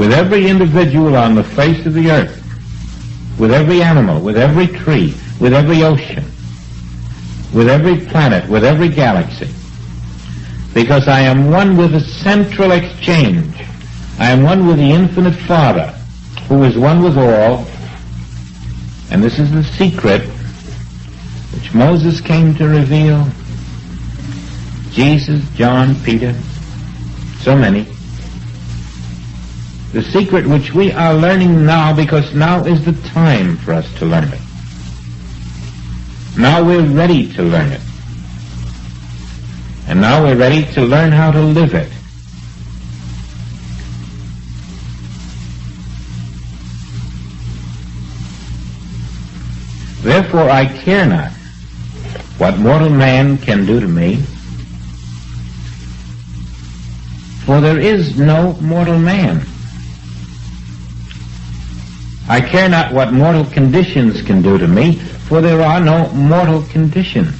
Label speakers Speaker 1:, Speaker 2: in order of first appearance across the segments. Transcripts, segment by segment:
Speaker 1: with every individual on the face of the earth, with every animal, with every tree, with every ocean, with every planet, with every galaxy, because I am one with the central exchange. I am one with the infinite Father, who is one with all, and this is the secret which Moses came to reveal, Jesus, John, Peter, so many. The secret which we are learning now, because now is the time for us to learn it. Now we're ready to learn it. And now we're ready to learn how to live it. Therefore I care not what mortal man can do to me, for there is no mortal man. I care not what mortal conditions can do to me, for there are no mortal conditions.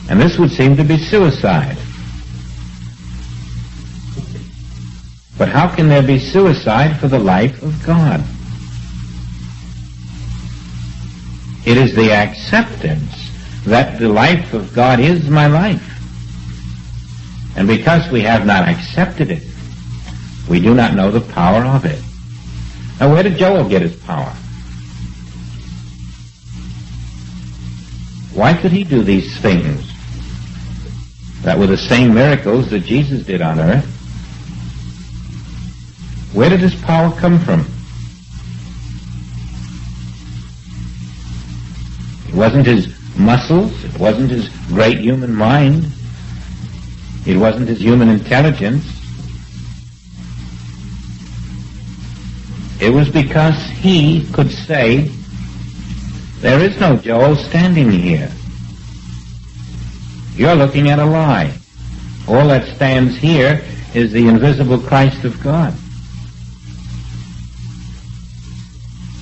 Speaker 1: And this would seem to be suicide. But how can there be suicide for the life of God? It is the acceptance that the life of God is my life. And because we have not accepted it, we do not know the power of it. Now, where did Joel get his power? Why could he do these things that were the same miracles that Jesus did on earth? Where did his power come from? It wasn't his muscles. It wasn't his great human mind. It wasn't his human intelligence. It was because he could say, there is no Joel standing here. You're looking at a lie. All that stands here is the invisible Christ of God.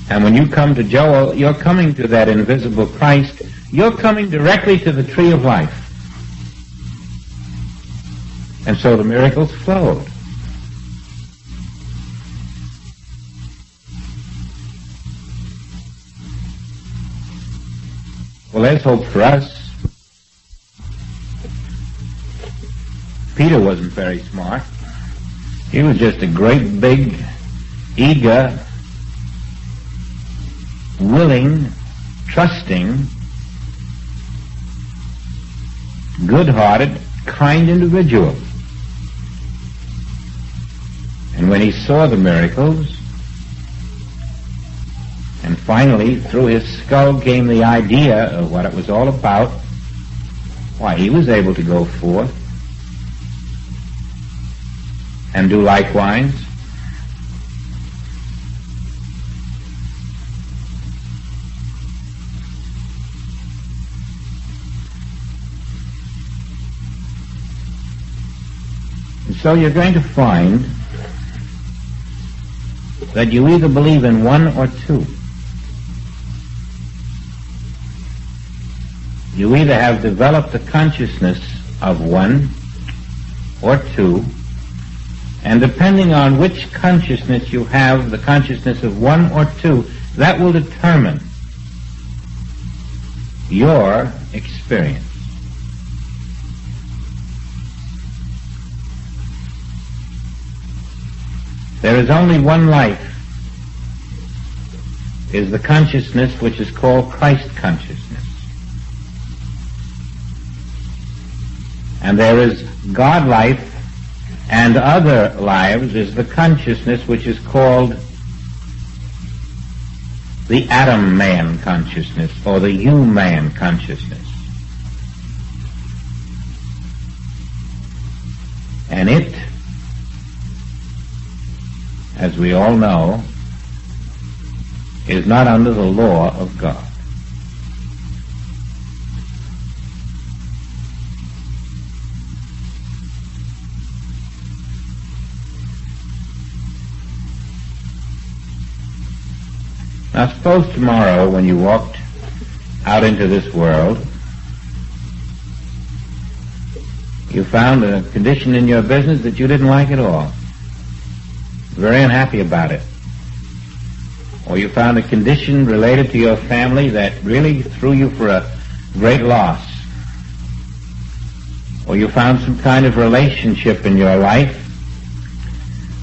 Speaker 1: And when you come to Joel, you're coming to that invisible Christ. You're coming directly to the tree of life. And so the miracles flowed. Well, there's hope for us. Peter wasn't very smart. He was just a great big, eager, willing, trusting, good-hearted, kind individual. And when he saw the miracles, and finally through his skull came the idea of what it was all about, why, he was able to go forth and do likewise. And so you're going to find that you either believe in one or two. You either have developed the consciousness of one or two, and depending on which consciousness you have, the consciousness of one or two, that will determine your experience. There is only one life, is the consciousness which is called Christ consciousness. And there is God life, and other lives is the consciousness which is called the Adam man consciousness, or the you man consciousness. And it, as we all know, is not under the law of God. Now suppose tomorrow when you walked out into this world, You found a condition in your business that you didn't like at all. Very unhappy about it. Or you found a condition related to your family that really threw you for a great loss. Or you found some kind of relationship in your life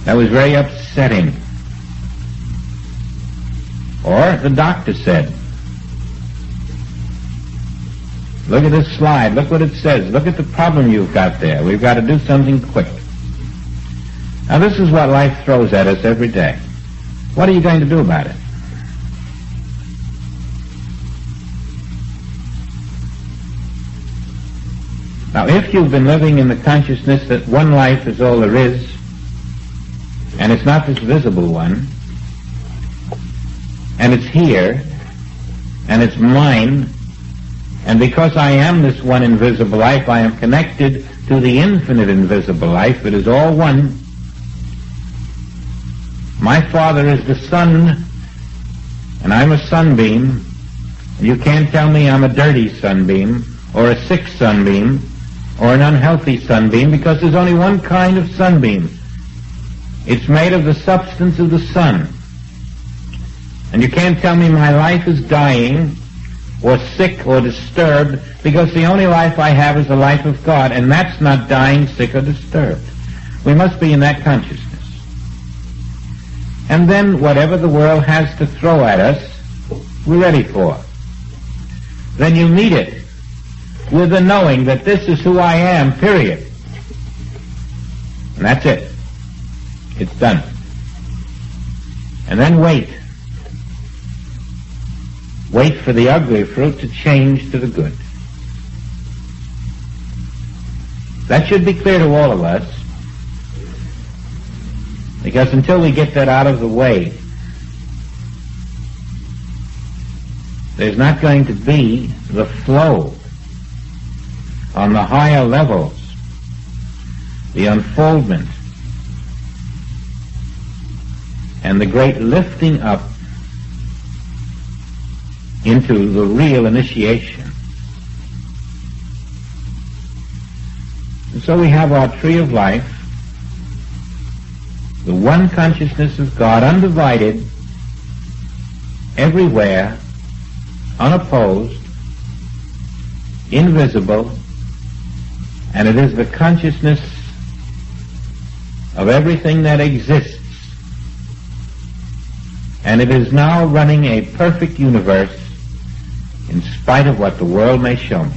Speaker 1: that was very upsetting. Or the doctor said, look at this slide, look what it says, look at the problem you've got there. We've got to do something quick. Now this is what life throws at us every day. What are you going to do about it? Now if you've been living in the consciousness that one life is all there is, and it's not this visible one, and it's here, and it's mine, and because I am this one invisible life, I am connected to the infinite invisible life. It is all one. My Father is the sun, and I'm a sunbeam, and you can't tell me I'm a dirty sunbeam, or a sick sunbeam, or an unhealthy sunbeam, because there's only one kind of sunbeam. It's made of the substance of the sun. And you can't tell me my life is dying, or sick, or disturbed, because the only life I have is the life of God, and that's not dying, sick, or disturbed. We must be in that consciousness. And then whatever the world has to throw at us, we're ready for. Then you meet it with the knowing that this is who I am, period. And that's it. It's done. And then wait. Wait for the ugly fruit to change to the good. That should be clear to all of us, because until we get that out of the way, there's not going to be the flow on the higher levels, the unfoldment, and the great lifting up into the real initiation. And so we have our tree of life, the one consciousness of God, undivided, everywhere, unopposed, invisible, and it is the consciousness of everything that exists. And it is now running a perfect universe in spite of what the world may show me.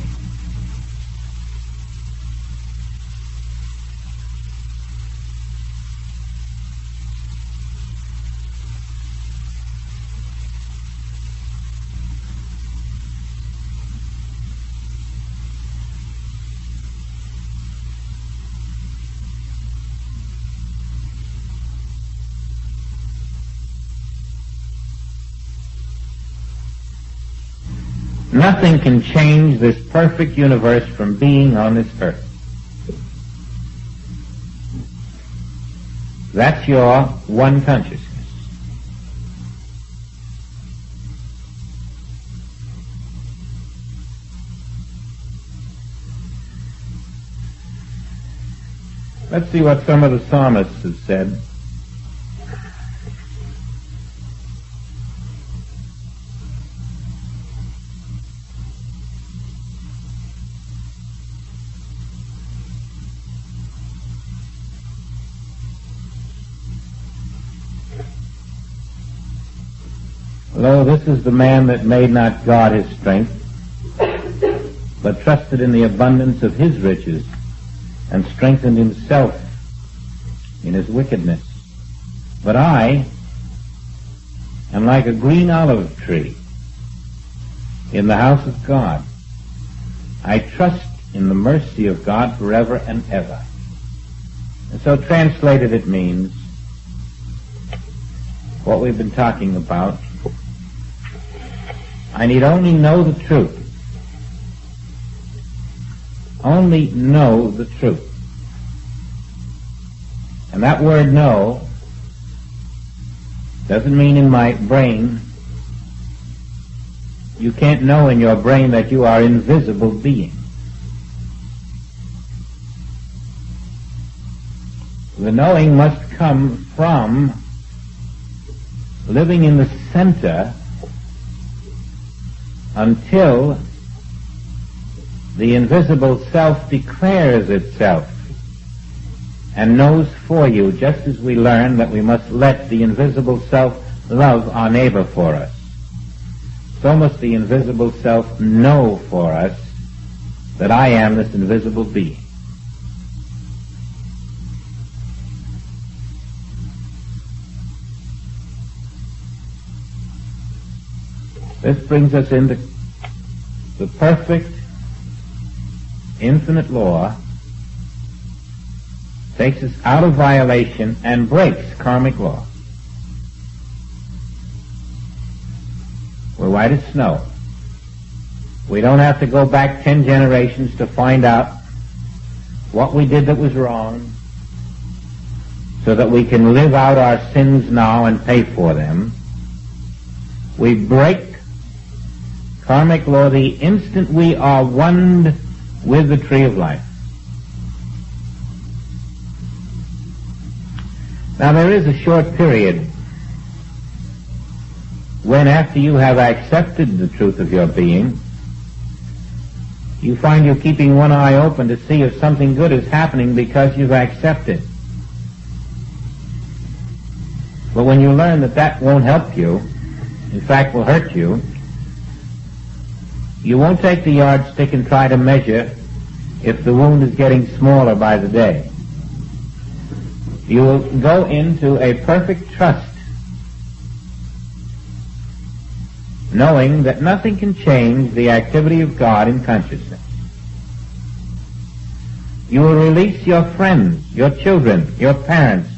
Speaker 1: Nothing can change this perfect universe from being on this earth. That's your one consciousness. Let's see what some of the psalmists have said. Lo, this is the man that made not God his strength, but trusted in the abundance of his riches, and strengthened himself in his wickedness. But I am like a green olive tree in the house of God. I trust in the mercy of God forever and ever. And so translated it means what we've been talking about. I need only know the truth. Only know the truth. And that word know doesn't mean in my brain. You can't know in your brain that you are invisible being. The knowing must come from living in the center until the invisible self declares itself and knows for you, just as we learn that we must let the invisible self love our neighbor for us. So must the invisible self know for us that I am this invisible being. This brings us into the perfect, infinite law, takes us out of violation and breaks karmic law. We're white as snow. We don't have to go back 10 generations to find out what we did that was wrong so that we can live out our sins now and pay for them. We break karmic law the instant we are one with the tree of life. Now there is a short period when, after you have accepted the truth of your being, you find you're keeping one eye open to see if something good is happening because you've accepted. But when you learn that that won't help you, in fact will hurt you, you won't take the yardstick and try to measure if the wound is getting smaller by the day. You will go into a perfect trust, knowing that nothing can change the activity of God in consciousness. You will release your friends, your children, your parents,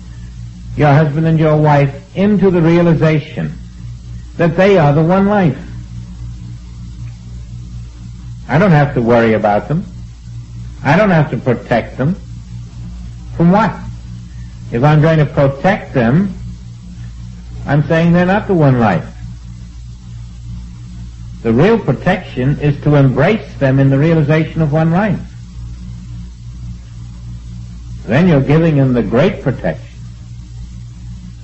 Speaker 1: your husband and your wife into the realization that they are the one life. I don't have to worry about them. I don't have to protect them. From what? If I'm going to protect them, I'm saying they're not the one life. The real protection is to embrace them in the realization of one life. Then you're giving them the great protection.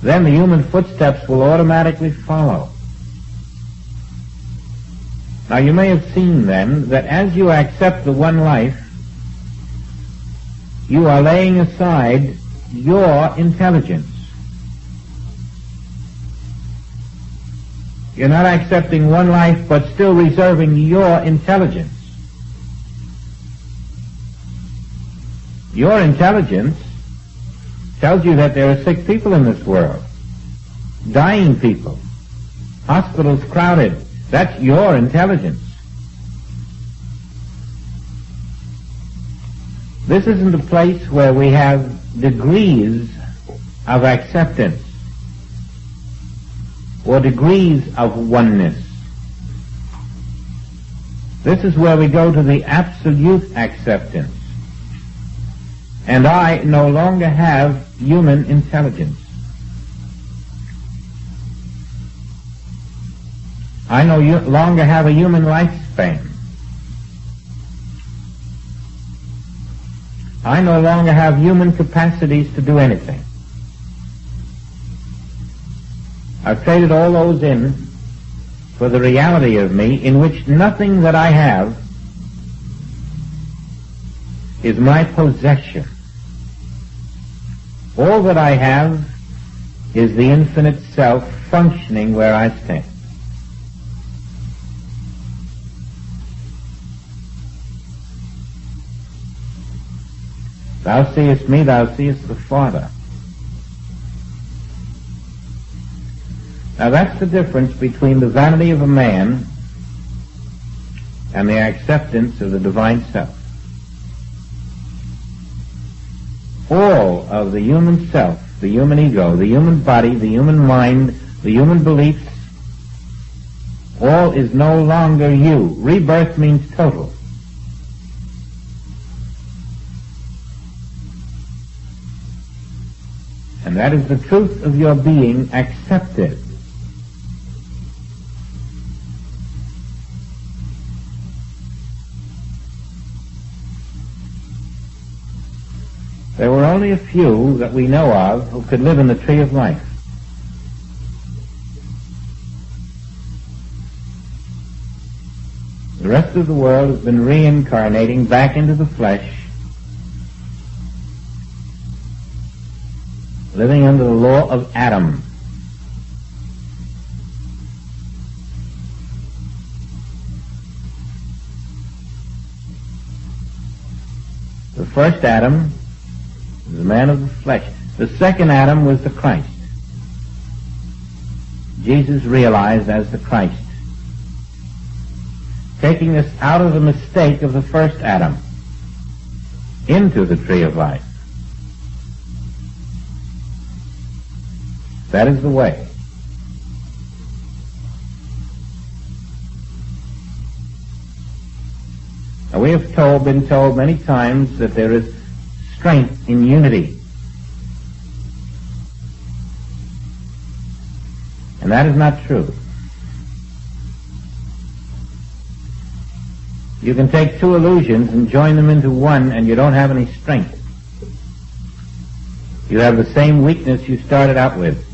Speaker 1: Then the human footsteps will automatically follow. Now you may have seen then that as you accept the one life, you are laying aside your intelligence. You're not accepting one life, but still reserving your intelligence. Your intelligence tells you that there are sick people in this world, dying people, hospitals crowded. That's your intelligence. This isn't a place where we have degrees of acceptance or degrees of oneness. This is where we go to the absolute acceptance. And I no longer have human intelligence. I no longer have a human lifespan. I no longer have human capacities to do anything. I've traded all those in for the reality of me in which nothing that I have is my possession. All that I have is the infinite self functioning where I stand. Thou seest me, thou seest the Father. Now that's the difference between the vanity of a man and the acceptance of the divine self. All of the human self, the human ego, the human body, the human mind, the human beliefs, all is no longer you. Rebirth means total. And that is the truth of your being accepted. There were only a few that we know of who could live in the tree of life. The rest of the world has been reincarnating back into the flesh, living under the law of Adam. The first Adam was the man of the flesh. The second Adam was the Christ. Jesus realized as the Christ, taking us out of the mistake of the first Adam into the tree of life. That is the way. Now, we have been told many times that there is strength in unity. And that is not true. You can take two illusions and join them into one, and you don't have any strength. You have the same weakness you started out with.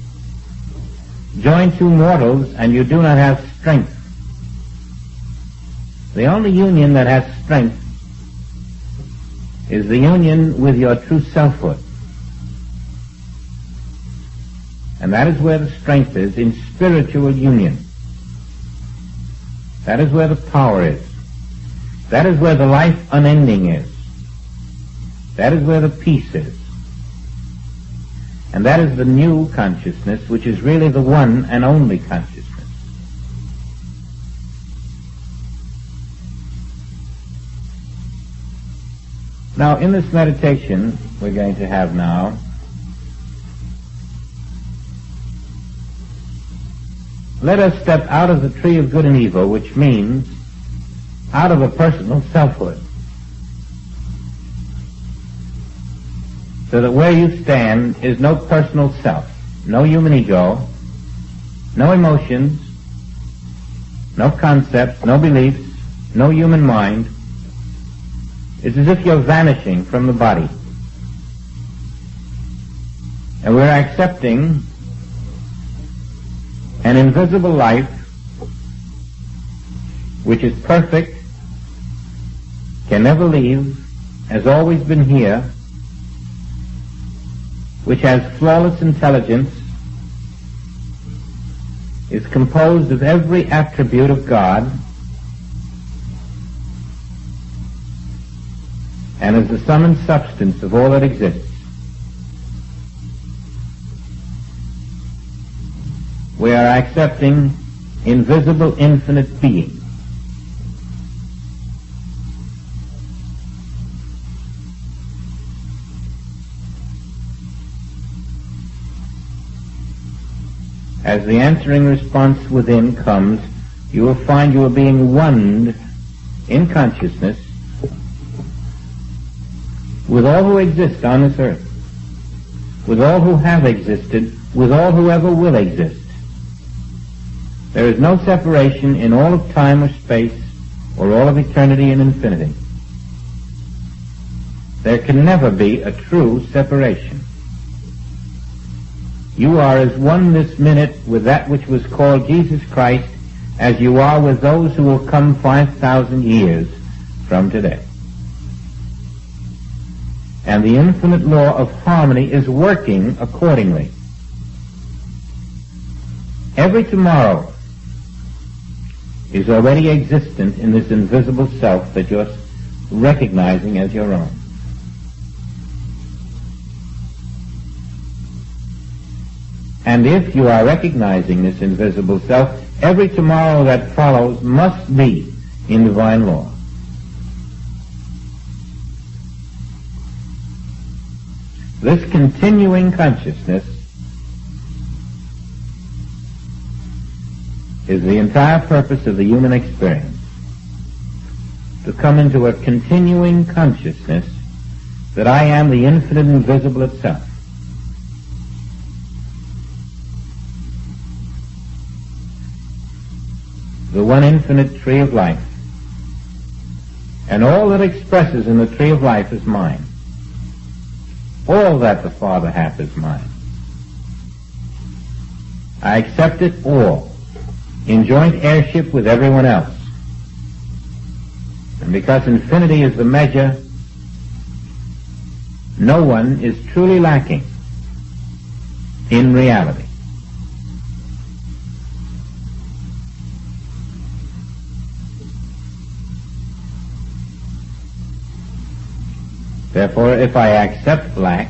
Speaker 1: Join two mortals, and you do not have strength. The only union that has strength is the union with your true selfhood. And that is where the strength is, in spiritual union. That is where the power is. That is where the life unending is. That is where the peace is. And that is the new consciousness, which is really the one and only consciousness. Now, in this meditation we're going to have now, let us step out of the tree of good and evil, which means out of a personal selfhood, so that where you stand is no personal self, no human ego, no emotions, no concepts, no beliefs, no human mind. It's as if you're vanishing from the body. And we're accepting an invisible life which is perfect, can never leave, has always been here, which has flawless intelligence, is composed of every attribute of God, and is the sum and substance of all that exists. We are accepting invisible, infinite being. As the answering response within comes, you will find you are being oned in consciousness with all who exist on this earth, with all who have existed, with all who ever will exist. There is no separation in all of time or space, or all of eternity and infinity. There can never be a true separation. You are as one this minute with that which was called Jesus Christ as you are with those who will come 5,000 years from today. And the infinite law of harmony is working accordingly. Every tomorrow is already existent in this invisible self that you're recognizing as your own. And if you are recognizing this invisible self, every tomorrow that follows must be in divine law. This continuing consciousness is the entire purpose of the human experience. To come into a continuing consciousness that I am the infinite invisible itself. The one infinite tree of life. And all that expresses in the tree of life is mine. All that the Father hath is mine. I accept it all in joint heirship with everyone else. And because infinity is the measure, no one is truly lacking in reality. Therefore, if I accept lack,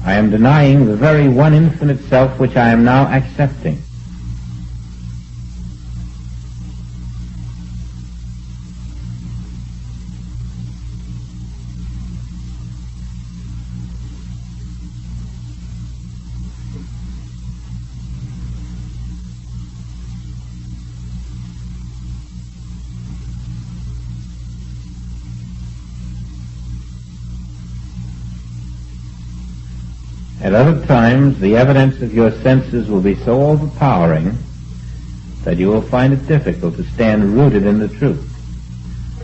Speaker 1: I am denying the very one infinite self which I am now accepting. At other times, the evidence of your senses will be so overpowering that you will find it difficult to stand rooted in the truth.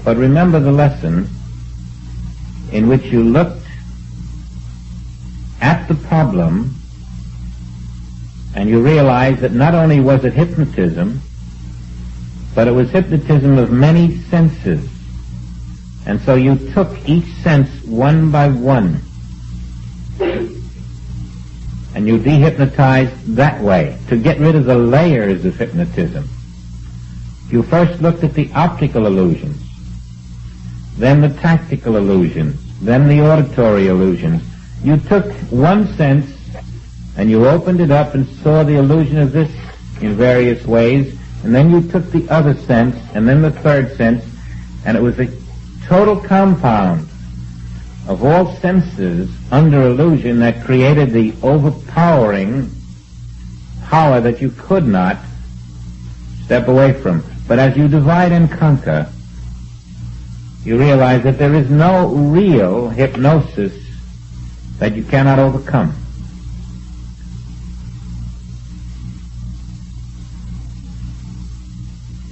Speaker 1: But remember the lesson in which you looked at the problem and you realized that not only was it hypnotism, but it was hypnotism of many senses. And so you took each sense one by one, and you dehypnotized that way to get rid of the layers of hypnotism. You first looked at the optical illusions, then the tactical illusions, then the auditory illusions. You took one sense and you opened it up and saw the illusion of this in various ways, and then you took the other sense and then the third sense, and it was a total compound of all senses under illusion that created the overpowering power that you could not step away from. But as you divide and conquer, you realize that there is no real hypnosis that you cannot overcome.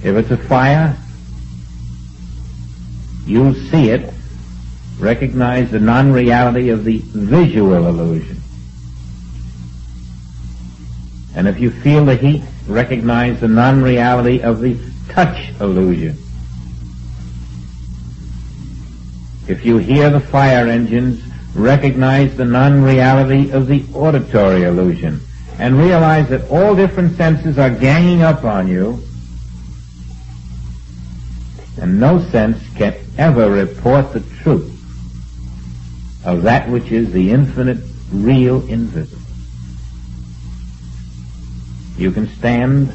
Speaker 1: If it's a fire, you'll see it, recognize the non-reality of the visual illusion. And if you feel the heat, recognize the non-reality of the touch illusion. If you hear the fire engines, recognize the non-reality of the auditory illusion, and realize that all different senses are ganging up on you, and no sense can ever report the truth of that which is the infinite, real, invisible. You can stand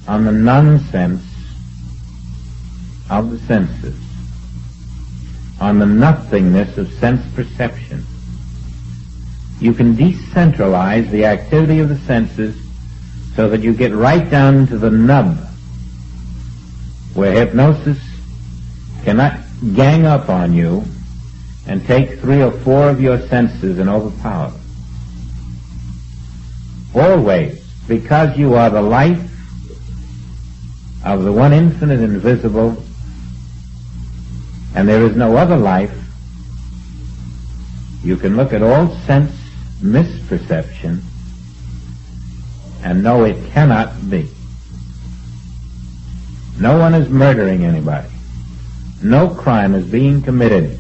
Speaker 1: on the nonsense of the senses, on the nothingness of sense perception. You can decentralize the activity of the senses so that you get right down to the nub, where hypnosis cannot gang up on you and take 3 or 4 of your senses and overpower them. Always, because you are the life of the one infinite invisible, and there is no other life, you can look at all sense misperception and know it cannot be. No one is murdering anybody. No crime is being committed.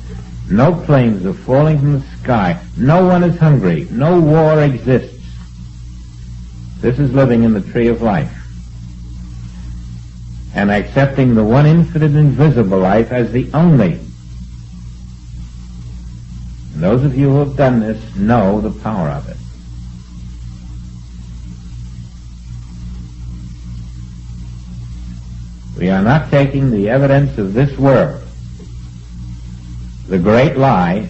Speaker 1: No planes are falling from the sky. No one is hungry. No war exists. This is living in the tree of life and accepting the one infinite invisible life as the only. And those of you who have done this know the power of it. We are not taking the evidence of this world, the great lie,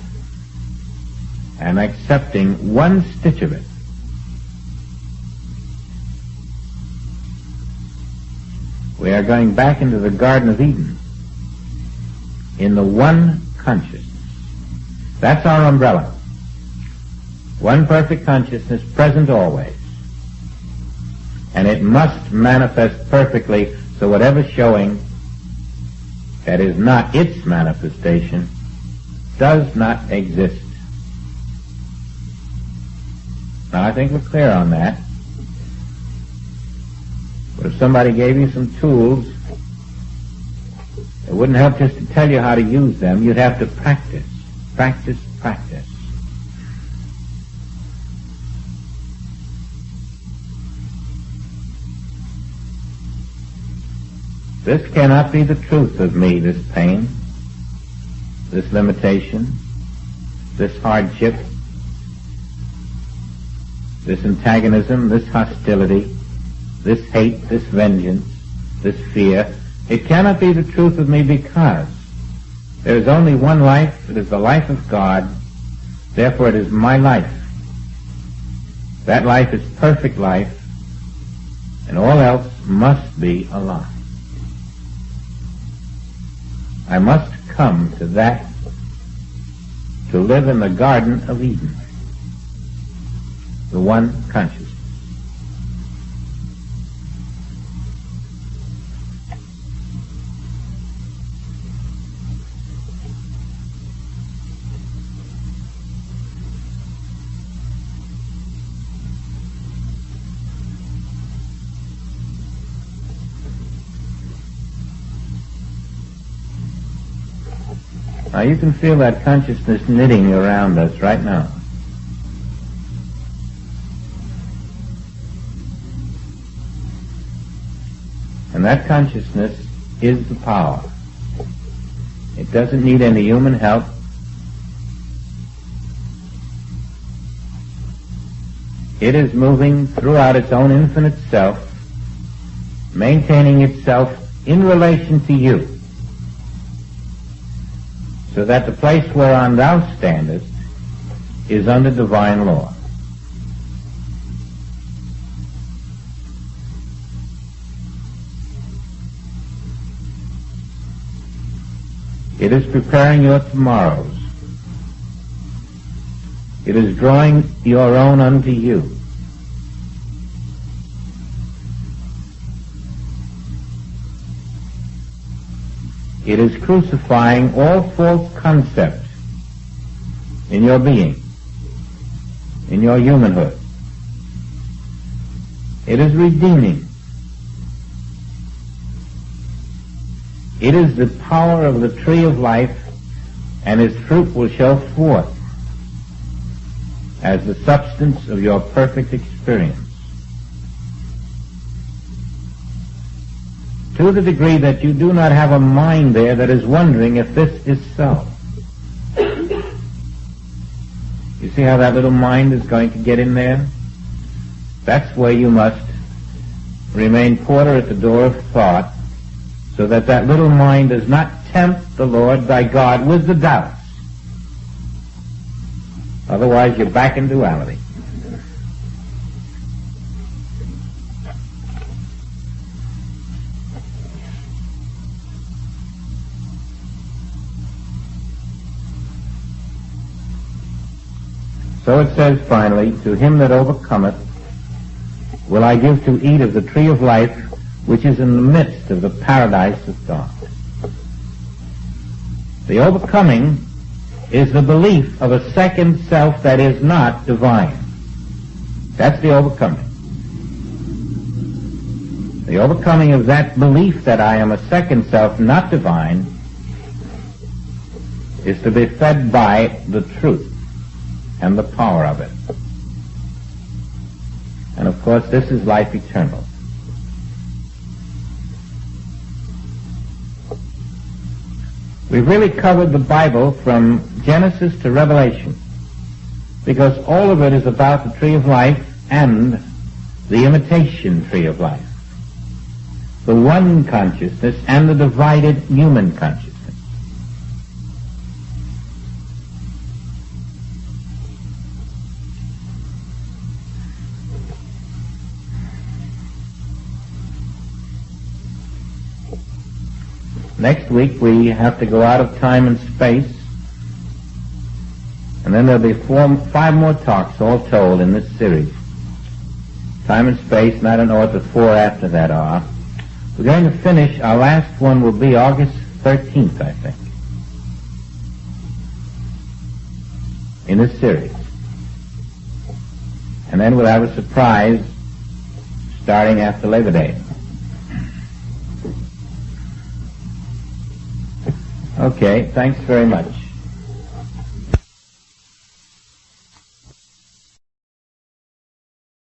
Speaker 1: and accepting one stitch of it. We are going back into the Garden of Eden in the one consciousness. That's our umbrella. One perfect consciousness, present always. And it must manifest perfectly, so whatever's showing that is not its manifestation does not exist. Now, I think we're clear on that. But if somebody gave you some tools, it wouldn't help just to tell you how to use them. You'd have to practice, practice, practice. This cannot be the truth of me, this pain, this limitation, this hardship, this antagonism, this hostility, this hate, this vengeance, this fear. It cannot be the truth of me because there is only one life. It is the life of God. Therefore, it is my life. That life is perfect life, and all else must be a lie. I must come to that, to live in the Garden of Eden, the one consciousness. Now you can feel that consciousness knitting around us right now. And that consciousness is the power. It doesn't need any human help. It is moving throughout its own infinite self, maintaining itself in relation to you, so that the place whereon thou standest is under divine law. It is preparing your tomorrows. It is drawing your own unto you. It is crucifying all false concepts in your being, in your humanhood. It is redeeming. It is the power of the tree of life, and its fruit will show forth as the substance of your perfect experience. To the degree that you do not have a mind there that is wondering if this is so. You see how that little mind is going to get in there? That's where you must remain porter at the door of thought, so that that little mind does not tempt the Lord thy God with the doubts. Otherwise you're back in duality. So it says finally, to him that overcometh will I give to eat of the tree of life, which is in the midst of the paradise of God. The overcoming is the belief of a second self that is not divine. That's the overcoming. The overcoming of that belief that I am a second self, not divine, is to be fed by the truth and the power of it. And of course, this is life eternal. We've really covered the Bible from Genesis to Revelation, because all of it is about the tree of life and the imitation tree of life, the one consciousness and the divided human consciousness. Next week we have to go out of time and space, and then there'll be 5 more talks all told in this series. Time and space, and I don't know what the 4 after that are. We're going to finish, our last one will be August 13th, I think. in this series. And then we'll have a surprise starting after Labor Day. Okay, thanks very much.